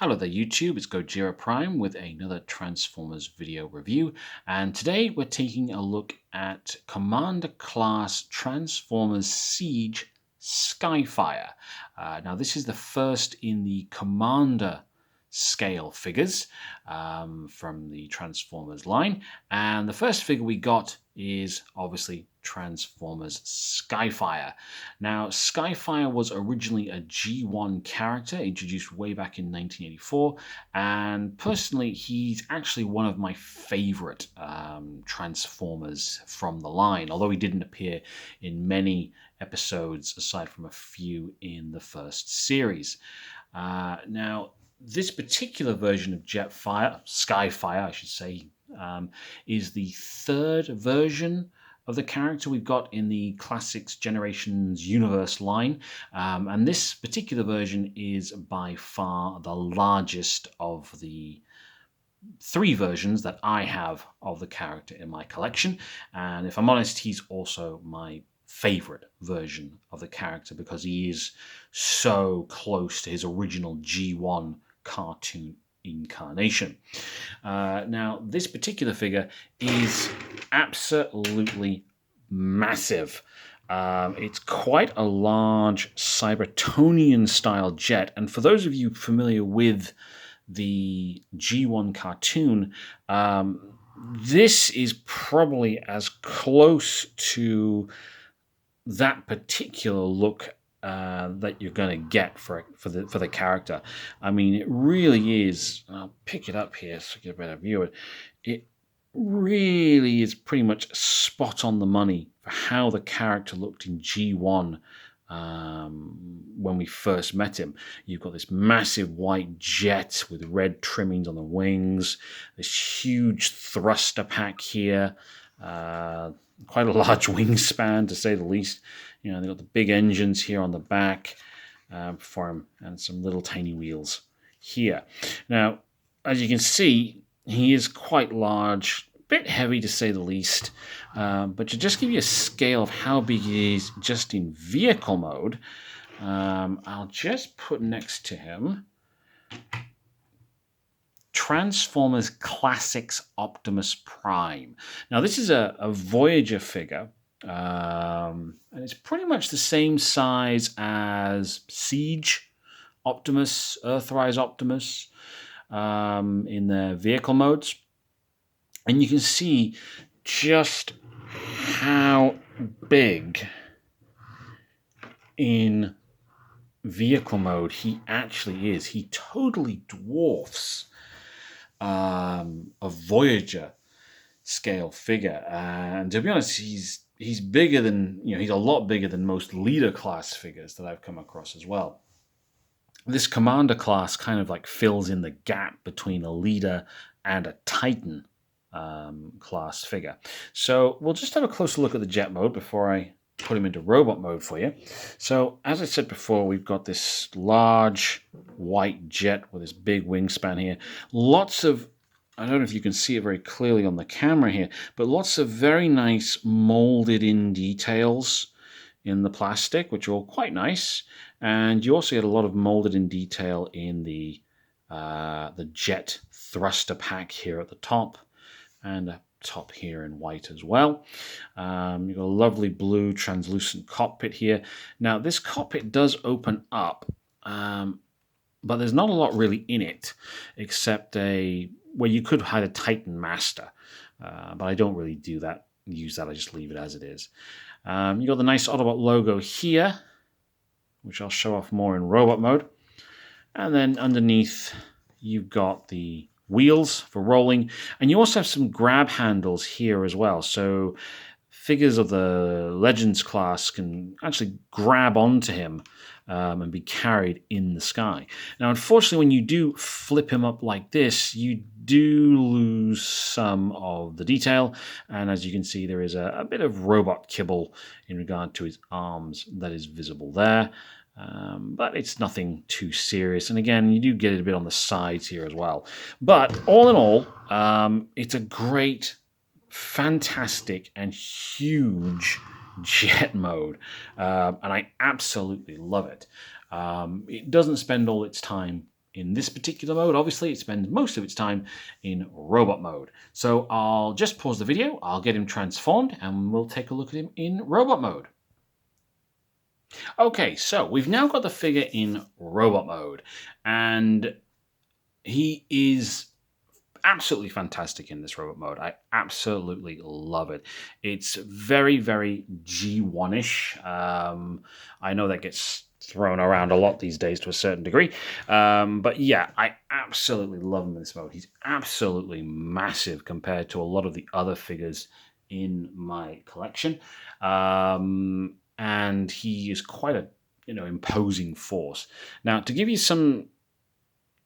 Hello there YouTube, it's Gojira Prime with another Transformers video review, and today we're taking a look at Commander Class Transformers Seige Skyfire. Now this is the first in the Commander scale figures from the Transformers line, and the first figure we got is obviously Transformers Skyfire. Now, Skyfire was originally a G1 character introduced way back in 1984, and personally, he's actually one of my favorite Transformers from the line, although he didn't appear in many episodes aside from a few in the first series. Now, this particular version of Skyfire, I should say, is the third version of the character we've got in the Classics Generations Universe line. And this particular version is by far the largest of the three versions that I have of the character in my collection. And if I'm honest, he's also my favorite version of the character because he is so close to his original G1 cartoon incarnation. Now, this particular figure is absolutely massive. It's quite a large Cybertonian-style jet, and for those of you familiar with the G1 cartoon, this is probably as close to that particular look that you're going to get for the character. I mean, it really is. I'll pick it up here so you get a better view of it. It really is pretty much spot on the money for how the character looked in G1 when we first met him. You've got this massive white jet with red trimmings on the wings, this huge thruster pack here, quite a large wingspan to say the least. You know, they've got the big engines here on the back for him and some little tiny wheels here. Now, as you can see, he is quite large, a bit heavy to say the least, but to just give you a scale of how big he is just in vehicle mode, I'll just put next to him Transformers Classics Optimus Prime. Now, this is a Voyager figure, and it's pretty much the same size as Seige Optimus, Earthrise Optimus, in their vehicle modes. And you can see just how big in vehicle mode he actually is. He totally dwarfs a Voyager scale figure, and to be honest, he's bigger than, you know, he's a lot bigger than most leader class figures that I've come across as well. This commander class kind of like fills in the gap between a leader and a Titan class figure. So we'll just have a closer look at the jet mode before I put him into robot mode for you. So as I said before, we've got this large white jet with this big wingspan here. Lots of, I don't know if you can see it very clearly on the camera here, but lots of very nice molded in details in the plastic, which are all quite nice. And you also get a lot of molded in detail in the jet thruster pack here at the top, and a top here in white as well. You've got a lovely blue translucent cockpit here. Now, this cockpit does open up, but there's not a lot really in it, except where you could hide a Titan Master, but I don't really use that. I just leave it as it is. You've got the nice Autobot logo here, which I'll show off more in robot mode. And then underneath, you've got the wheels for rolling, and you also have some grab handles here as well. So figures of the Legends class can actually grab onto him and be carried in the sky. Now, unfortunately, when you do flip him up like this, you do lose some of the detail. And as you can see, there is a bit of robot kibble in regard to his arms that is visible there. But it's nothing too serious. And again, you do get it a bit on the sides here as well. But all in all, it's a great, fantastic, and huge jet mode. And I absolutely love it. It doesn't spend all its time In this particular mode, obviously, it spends most of its time in robot mode. So I'll just pause the video, I'll get him transformed, and we'll take a look at him in robot mode. Okay, so we've now got the figure in robot mode, and he is absolutely fantastic in this robot mode. I absolutely love it. It's very, very G1-ish. I know that gets thrown around a lot these days to a certain degree. But yeah, I absolutely love him in this mode. He's absolutely massive compared to a lot of the other figures in my collection. And he is quite a imposing force. Now, to give you some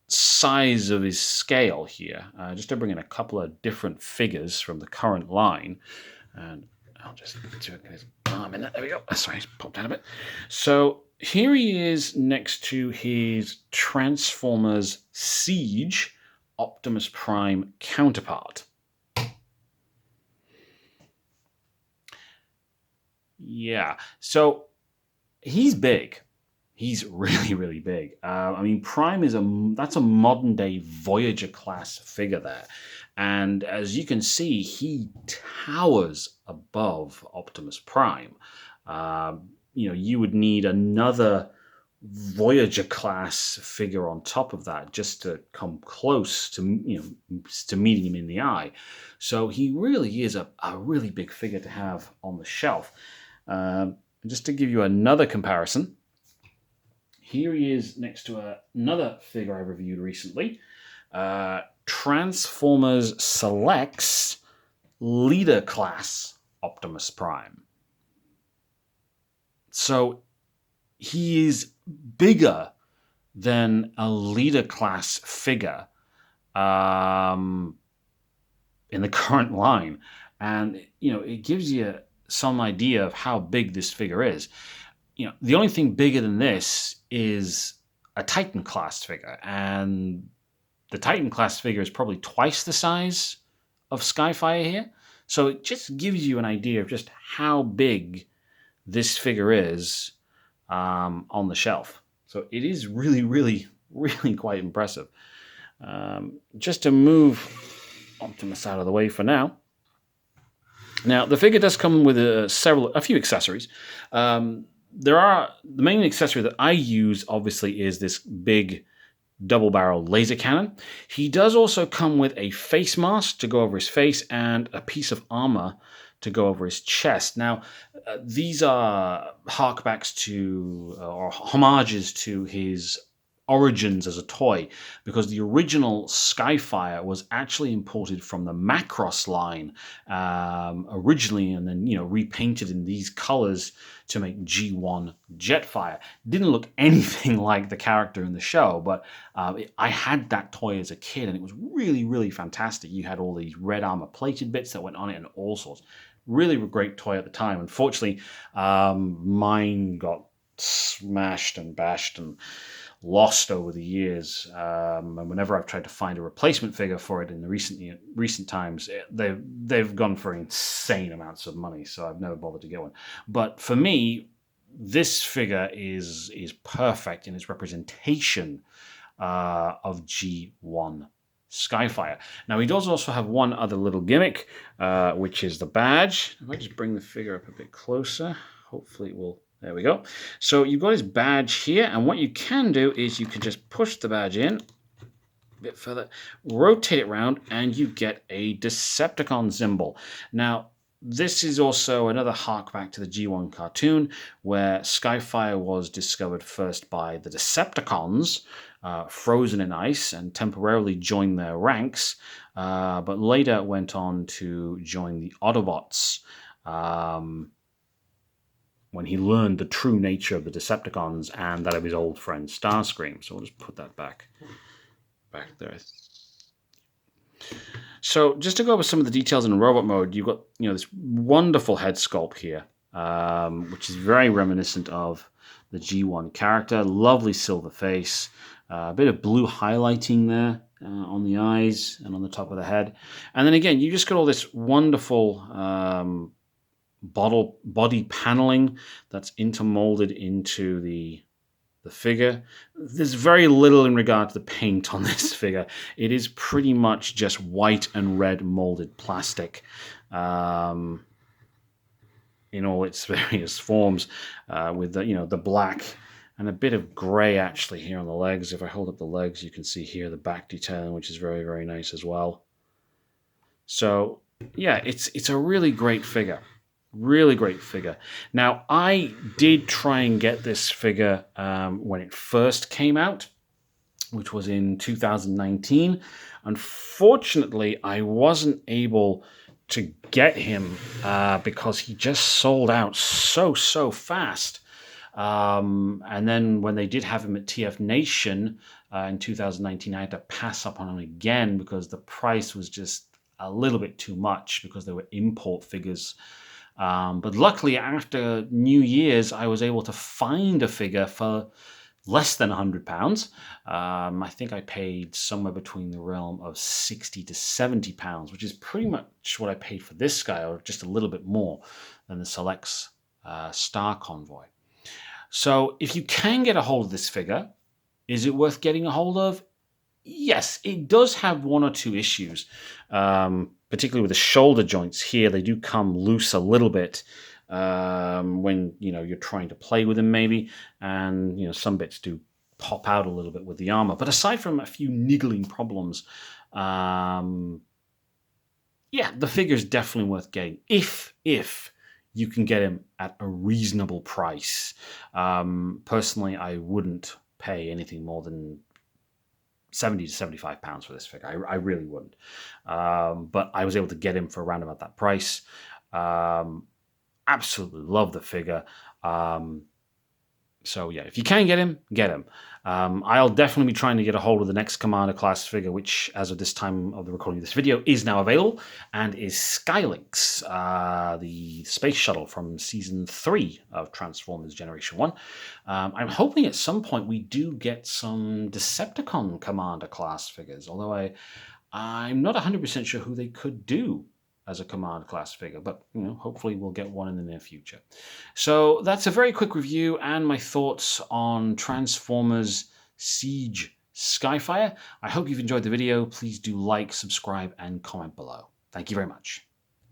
size of his scale here, just to bring in a couple of different figures from the current line, and I'll just get his arm in there. There we go. Sorry, it's popped out a bit. So here he is next to his Transformers Seige Optimus Prime counterpart. Yeah, so he's big. He's really, really big. I mean, Prime that's a modern day Voyager class figure there. And as you can see, he towers above Optimus Prime. You would need another Voyager class figure on top of that just to come close to meeting him in the eye. So he really is a really big figure to have on the shelf. Just to give you another comparison, here he is next to another figure I reviewed recently, Transformers Selects Leader Class Optimus Prime. So he is bigger than a Leader Class figure in the current line. And, it gives you some idea of how big this figure is. The only thing bigger than this is a Titan class figure, and the Titan class figure is probably twice the size of Skyfire here. So it just gives you an idea of just how big this figure is on the shelf. So it is really, really, really quite impressive. Just to move Optimus out of the way for now. Now, the figure does come with a few accessories. The main accessory that I use, obviously, is this big double-barrel laser cannon. He does also come with a face mask to go over his face and a piece of armor to go over his chest. Now, these are harkbacks to, or homages to his origins as a toy, because the original Skyfire was actually imported from the Macross line originally, and then repainted in these colors to make G1 Jetfire. Didn't look anything like the character in the show, but I had that toy as a kid, and it was really, really fantastic. You had all these red armor plated bits that went on it and all sorts. Really great toy at the time. Unfortunately, mine got smashed and bashed and lost over the years, and whenever I've tried to find a replacement figure for it in the recent times, they've gone for insane amounts of money, so I've never bothered to get one. But for me, this figure is perfect in its representation of G1 Skyfire. Now, he does also have one other little gimmick, which is the badge. If I just bring the figure up a bit closer, hopefully it will. There we go. So you've got his badge here, and what you can do is you can just push the badge in a bit further, rotate it around, and you get a Decepticon symbol. Now, this is also another harkback to the G1 cartoon, where Skyfire was discovered first by the Decepticons, frozen in ice, and temporarily joined their ranks, but later went on to join the Autobots when he learned the true nature of the Decepticons and that of his old friend Starscream. So we'll just put that back there. So just to go over some of the details in robot mode, you've got this wonderful head sculpt here, which is very reminiscent of the G1 character. Lovely silver face, a bit of blue highlighting there on the eyes and on the top of the head. And then again, you just got all this wonderful body paneling that's intermolded into the the figure. There's very little in regard to the paint on this figure. It is pretty much just white and red molded plastic in all its various forms, with the black and a bit of gray actually here on the legs. If I hold up the legs, you can see here the back detailing, which is very, very nice as well. So yeah, it's a really great figure. Really great figure. Now, I did try and get this figure when it first came out, which was in 2019. Unfortunately, I wasn't able to get him because he just sold out so fast. And then when they did have him at TF Nation in 2019, I had to pass up on him again because the price was just a little bit too much because they were import figures. But luckily, after New Year's, I was able to find a figure for less than £100. I think I paid somewhere between the realm of £60 to £70, which is pretty much what I paid for this guy, or just a little bit more than the Select's Star Convoy. So if you can get a hold of this figure, is it worth getting a hold of? Yes, it does have one or two issues, particularly with the shoulder joints here. They do come loose a little bit when you're trying to play with them, maybe, and some bits do pop out a little bit with the armor. But aside from a few niggling problems, yeah, the figure is definitely worth getting if you can get him at a reasonable price. Personally, I wouldn't pay anything more than £70 to £75 for this figure. I really wouldn't. But I was able to get him for around about that price. Absolutely love the figure. So yeah, if you can get him, get him. I'll definitely be trying to get a hold of the next Commander class figure, which, as of this time of the recording of this video, is now available, and is Skylynx, the space shuttle from Season 3 of Transformers Generation 1. I'm hoping at some point we do get some Decepticon Commander class figures, although I'm not 100% sure who they could do as a Commander class figure, but hopefully we'll get one in the near future. So that's a very quick review and my thoughts on Transformers Seige Skyfire. I hope you've enjoyed the video. Please do like, subscribe, and comment below. Thank you very much.